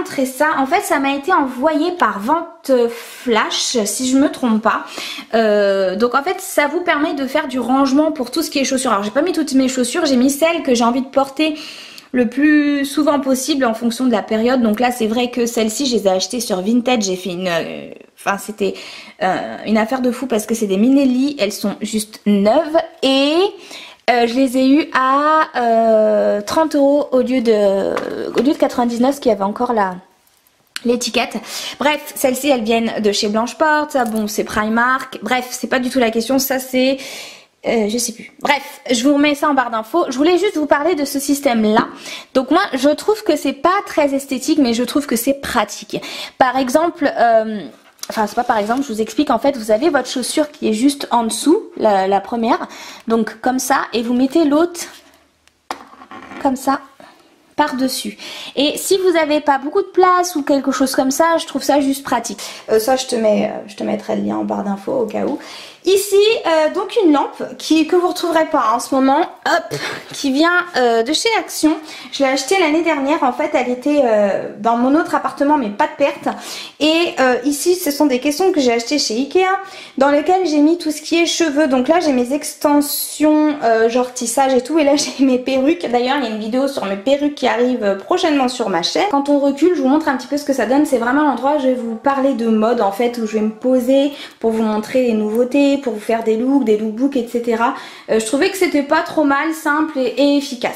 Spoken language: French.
montrer ça. En fait, ça m'a été envoyé par vente flash, si je me trompe pas. Donc en fait, ça vous permet de faire du rangement pour tout ce qui est chaussures. Alors j'ai pas mis toutes mes chaussures, j'ai mis celles que j'ai envie de porter le plus souvent possible en fonction de la période. Donc là, c'est vrai que celles-ci, je les ai achetées sur Vinted. J'ai fait une... Enfin, c'était une affaire de fou parce que c'est des Minelli. Elles sont juste neuves et... je les ai eues à 30 € au lieu de 99, ce qui avait encore l'étiquette. Bref, celles-ci elles viennent de chez Blanche-Porte, ça bon c'est Primark, bref c'est pas du tout la question, ça c'est... je sais plus. Bref, je vous remets ça en barre d'infos. Je voulais juste vous parler de ce système-là. Donc moi, je trouve que c'est pas très esthétique, mais je trouve que c'est pratique. Par exemple... Enfin, c'est pas par exemple, je vous explique, en fait, vous avez votre chaussure qui est juste en dessous, la première, donc comme ça, et vous mettez l'autre comme ça, par-dessus. Et si vous n'avez pas beaucoup de place ou quelque chose comme ça, je trouve ça juste pratique. Ça, je te mettrai le lien en barre d'infos au cas où. Ici, donc une lampe que vous retrouverez pas en ce moment, hop, qui vient de chez Action. Je l'ai achetée l'année dernière, en fait elle était dans mon autre appartement mais pas de perte. Et ici ce sont des caissons que j'ai achetés chez Ikea dans lesquels j'ai mis tout ce qui est cheveux. Donc là j'ai mes extensions genre tissage et tout, et là j'ai mes perruques. D'ailleurs il y a une vidéo sur mes perruques qui arrive prochainement sur ma chaîne. Quand on recule, je vous montre un petit peu ce que ça donne. C'est vraiment l'endroit où je vais vous parler de mode en fait, où je vais me poser pour vous montrer les nouveautés, pour vous faire des lookbooks, etc. Je trouvais que c'était pas trop mal, simple et efficace.